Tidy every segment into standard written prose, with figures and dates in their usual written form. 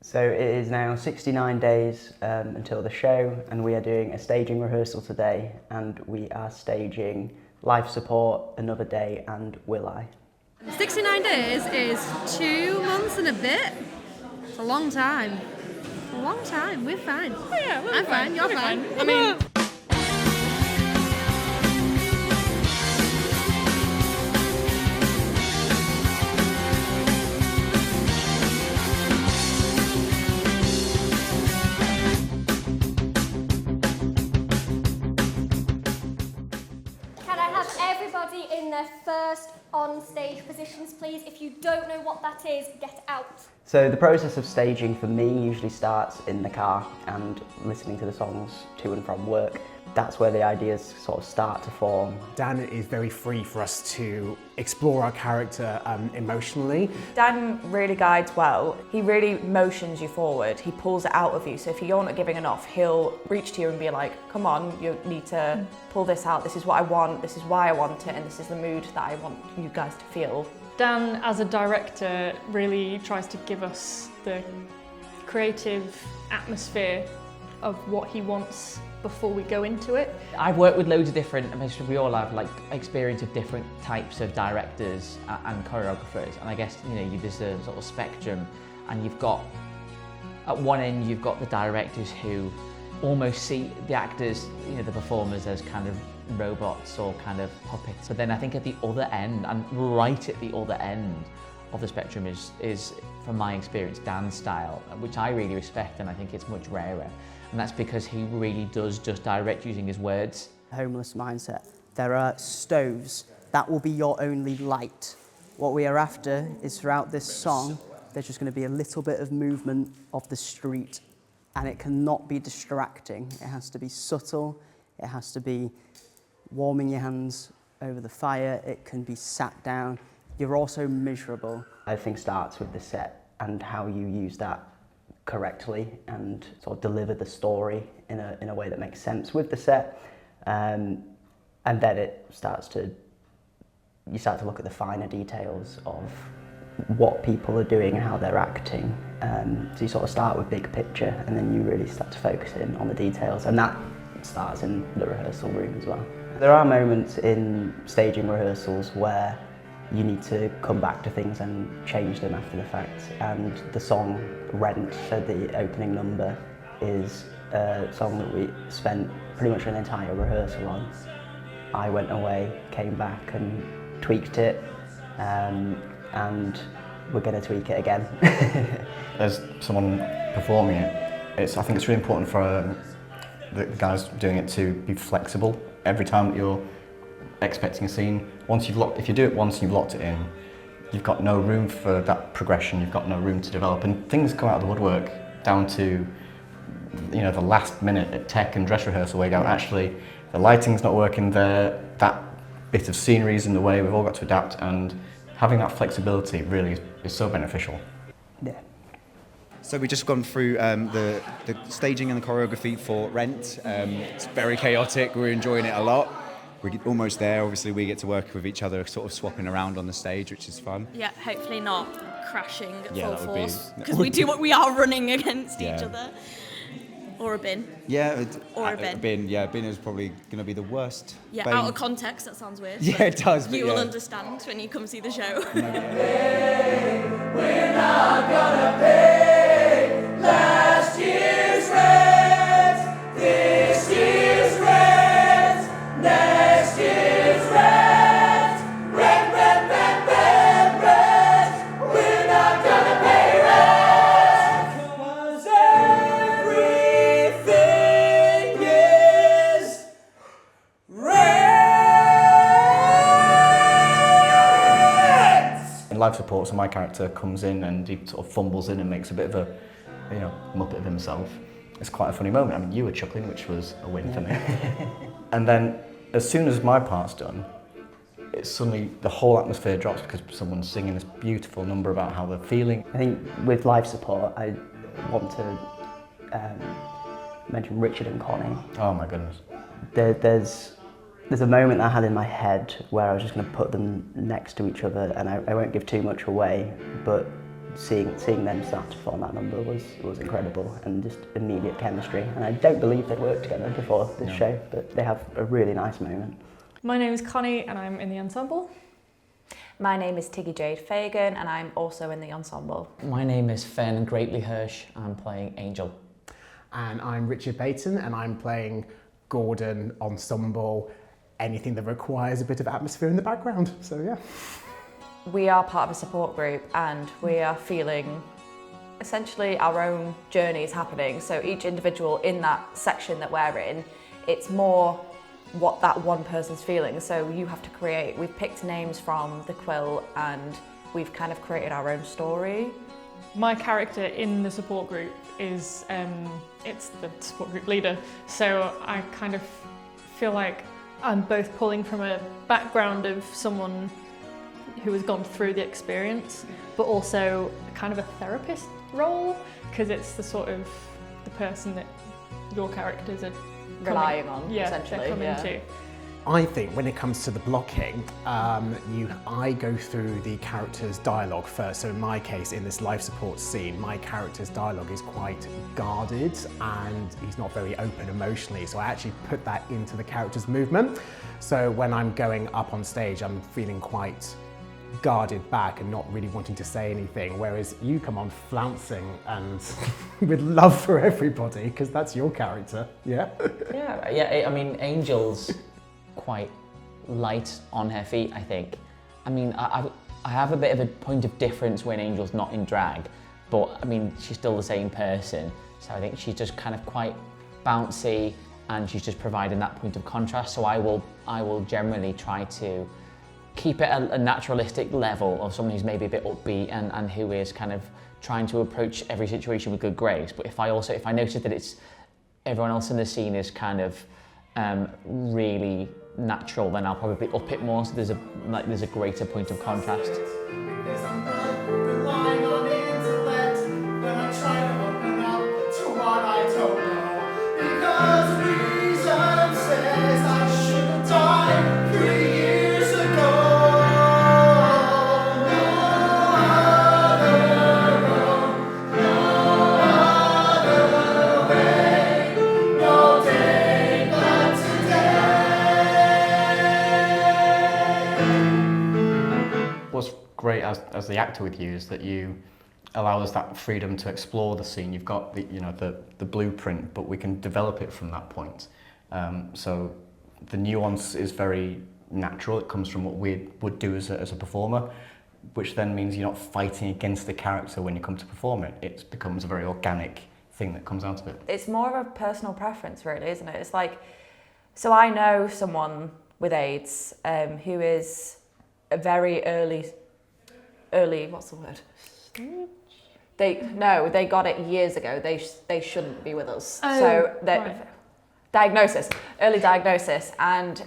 So it is now 69 days until the show, and we are doing a staging rehearsal today, and we are staging Life Support, Another Day and Will I. 69 days is 2 months and a bit. It's a long time. A long time. We're fine. Oh yeah, I'm fine. You're fine. I mean... in their first on-stage positions, please. If you don't know what that is, get out. So the process of staging for me usually starts in the car and listening to the songs to and from work. That's where the ideas sort of start to form. Dan is very free for us to explore our character emotionally. Dan really guides well. He really motions you forward. He pulls it out of you. So if you're not giving enough, he'll reach to you and be like, come on, you need to pull this out. This is what I want. This is why I want it. And this is the mood that I want you guys to feel. Dan, as a director, really tries to give us the creative atmosphere of what he wants before we go into it. I've worked with loads of different, I mean, we all have like experience of different types of directors and choreographers, and I guess, you know, there's a sort of spectrum, and you've got, at one end you've got the directors who almost see the actors, you know, the performers as kind of robots or kind of puppets. But then I think at the other end, and right at the other end of the spectrum is from my experience, Dan's style, which I really respect, and I think it's much rarer. And that's because he really does just direct using his words. Homeless mindset. There are stoves. That will be your only light. What we are after is throughout this song, there's just going to be a little bit of movement of the street, and it cannot be distracting. It has to be subtle. It has to be warming your hands over the fire. It can be sat down. You're also miserable. I think starts with the set and how you use that correctly and sort of deliver the story in a way that makes sense with the set, and then you start to look at the finer details of what people are doing and how they're acting. So you sort of start with big picture, and then you really start to focus in on the details, and that starts in the rehearsal room as well. There are moments in staging rehearsals where you need to come back to things and change them after the fact. And the song Rent, so the opening number, is a song that we spent pretty much an entire rehearsal on. I went away, came back and tweaked it, and we're going to tweak it again. As someone performing it, I think it's really important for the guys doing it to be flexible. Every time that you're expecting a scene, if you do it once and you've locked it in, you've got no room for that progression, you've got no room to develop, and things come out of the woodwork down to, you know, the last minute at tech and dress rehearsal where you go, actually, the lighting's not working there, that bit of scenery's in the way, we've all got to adapt, and having that flexibility really is so beneficial. Yeah. So we've just gone through the staging and the choreography for Rent. It's very chaotic, we're enjoying it a lot. We're almost there. Obviously we get to work with each other, sort of swapping around on the stage, which is fun. Yeah, hopefully not crashing at full force, because be... we are running against each other. Or a bin. Yeah, or a bin. A bin is probably going to be the worst. Yeah, bane. Out of context, that sounds weird. Yeah, it does. You will understand when you come see the show. We're not gonna pay last year's rent, this year's rent, next year's rent, rent. We're not gonna pay rent, 'cause everything is rent. In Life Support, so my character comes in and he sort of fumbles in and makes a bit of a, you know, muppet of himself. It's quite a funny moment. I mean, you were chuckling, which was a win for me. And then, as soon as my part's done, it's suddenly the whole atmosphere drops because someone's singing this beautiful number about how they're feeling. I think with Life Support, I want to mention Richard and Connie. Oh my goodness. There's a moment I had in my head where I was just going to put them next to each other, and I won't give too much away, but seeing them start to form that number was incredible, and just immediate chemistry. And I don't believe they'd worked together before this show, but they have a really nice moment. My name is Connie and I'm in the ensemble. My name is Tiggy Jade Fagan and I'm also in the ensemble. My name is Fen Greatley Hirsch. I'm playing Angel. And I'm Richard Baton and I'm playing Gordon, ensemble, anything that requires a bit of atmosphere in the background. So yeah. We are part of a support group and we are feeling essentially our own journey is happening. So each individual in that section that we're in, it's more what that one person's feeling. So you have to create, we've picked names from the quill and we've kind of created our own story. My character in the support group is, it's the support group leader. So I kind of feel like I'm both pulling from a background of someone who has gone through the experience, but also kind of a therapist role, because it's the sort of the person that your characters are relying on, yeah, essentially. They're coming to. I think when it comes to the blocking, I go through the character's dialogue first. So in my case, in this life support scene, my character's dialogue is quite guarded and he's not very open emotionally. So I actually put that into the character's movement. So when I'm going up on stage, I'm feeling quite guarded back and not really wanting to say anything, whereas you come on flouncing and with love for everybody, because that's your character, yeah? Yeah, I mean, Angel's quite light on her feet, I think. I mean, I have a bit of a point of difference when Angel's not in drag, but I mean, she's still the same person, so I think she's just kind of quite bouncy and she's just providing that point of contrast, so I will generally try to keep it a naturalistic level of someone who's maybe a bit upbeat and who is kind of trying to approach every situation with good grace. But if I notice that it's everyone else in the scene is kind of really natural, then I'll probably up it more, so there's a greater point of contrast. Because I'm not relying on the intellect when I try to open up to what I don't know. Because reason says I should have died 3 years ago. What's great as the actor with you is that you allow us that freedom to explore the scene. You've got the blueprint, but we can develop it from that point. So the nuance is very natural. It comes from what we would do as a performer, which then means you're not fighting against the character when you come to perform it. It becomes a very organic thing that comes out of it. It's more of a personal preference, really, isn't it? It's like, so I know someone with AIDS who is a very early, what's the word? They got it years ago. They shouldn't be with us. Oh, so right. Early diagnosis, and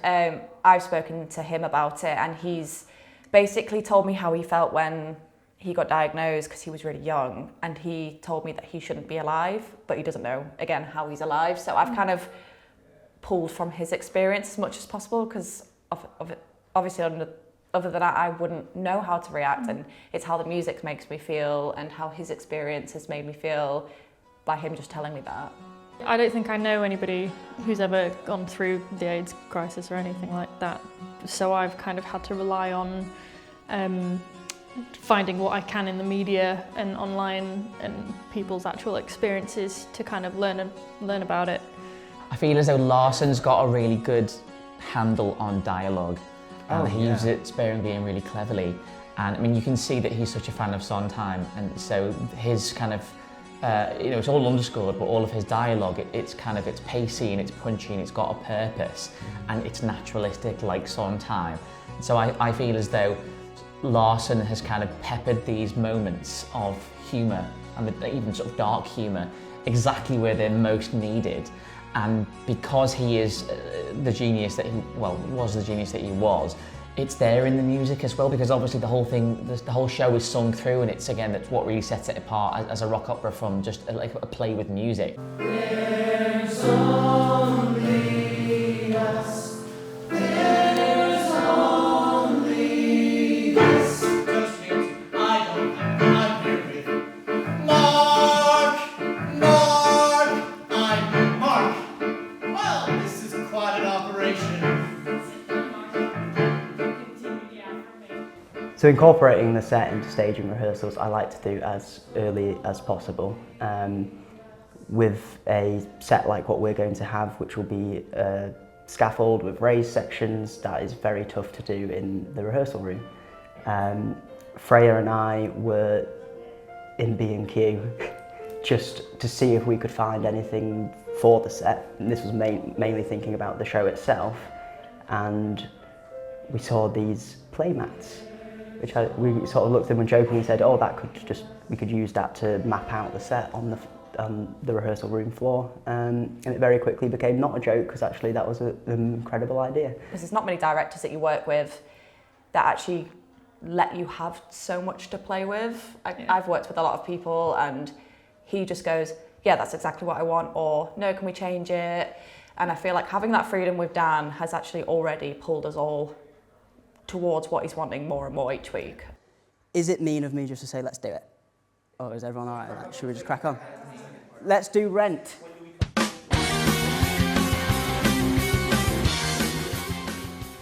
I've spoken to him about it, and he's basically told me how he felt when he got diagnosed, because he was really young, and he told me that he shouldn't be alive, but he doesn't know, again, how he's alive. So I've kind of pulled from his experience as much as possible, because obviously other than that, I wouldn't know how to react, and it's how the music makes me feel and how his experience has made me feel by him just telling me that. I don't think I know anybody who's ever gone through the AIDS crisis or anything like that, so I've kind of had to rely on finding what I can in the media and online and people's actual experiences to kind of learn about it. I feel as though Larson's got a really good handle on dialogue, and he uses it sparingly and really cleverly. And I mean, you can see that he's such a fan of Sondheim, and so his kind of, it's all underscored, but all of his dialogue, it's pacey and it's punchy and it's got a purpose, and it's naturalistic like Sondheim. So I feel as though Larson has kind of peppered these moments of humour, and even sort of dark humour, exactly where they're most needed. And because he is the genius that was the genius that he was, it's there in the music as well, because obviously the whole show is sung through, and that's what really sets it apart as a rock opera from just like a play with music. There's only us. There's only us. Just means I'm here with So incorporating the set into staging rehearsals, I like to do as early as possible. With a set like what we're going to have, which will be a scaffold with raised sections, that is very tough to do in the rehearsal room. Freya and I were in B&Q just to see if we could find anything for the set. And this was mainly thinking about the show itself, and we saw these play mats, which we sort of looked at them and jokingly said, oh, we could use that to map out the set on the rehearsal room floor, and it very quickly became not a joke, because actually that was an incredible idea. Because there's not many directors that you work with that actually let you have so much to play with. I've worked with a lot of people and he just goes, yeah, that's exactly what I want, or no, can we change it? And I feel like having that freedom with Dan has actually already pulled us all towards what he's wanting more and more each week. Is it mean of me just to say, let's do it? Or is everyone all right with that? Should we just crack on? Let's do Rent.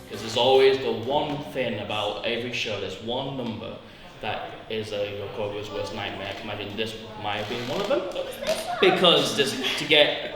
Because there's always the one thing about every show, there's one number that is your choreographer's worst nightmare. I can imagine this might have been one of them. Because to get